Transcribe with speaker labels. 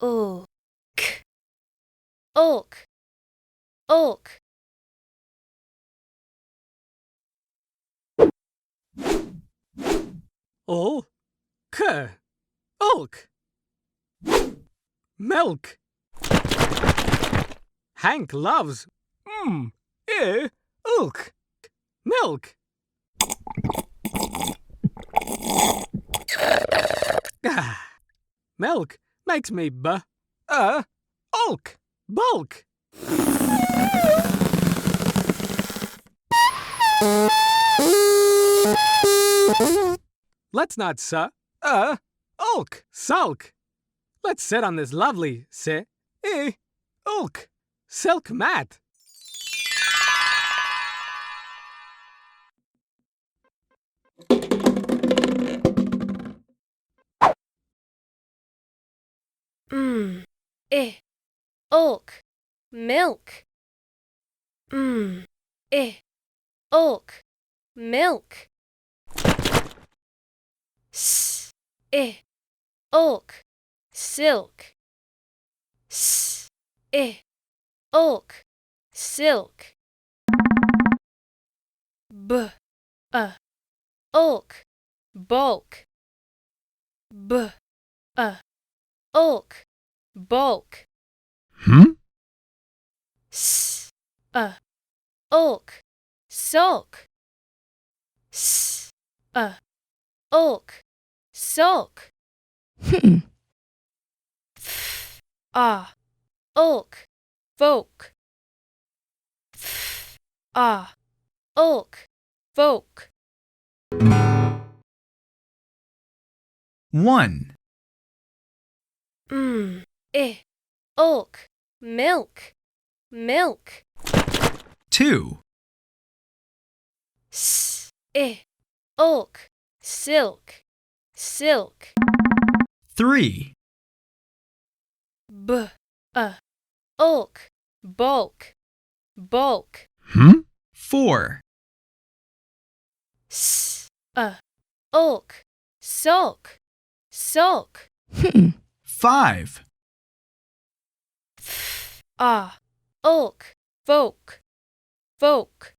Speaker 1: Oak, oak, oak.
Speaker 2: Oak, oak. Milk. Hank loves oak. Milk. Milk makes me bulk. Bulk. Let's not ulk, sulk. Let's sit on this lovely ulk silk mat.
Speaker 1: Oak, milk. Oak, milk. Oak, silk. Oak, silk. Oak, bulk. Oak, bulk. Oak, sulk. Oak, sulk. Oak, folk. Oak, folk.
Speaker 3: 1,
Speaker 1: Oak, milk. Milk.
Speaker 3: 2,
Speaker 1: Oak, silk. Silk.
Speaker 3: 3,
Speaker 1: Oak, bulk. Bulk.
Speaker 3: 4,
Speaker 1: Oak, sulk. Sulk.
Speaker 3: 5,
Speaker 1: Oak, folk. Folk.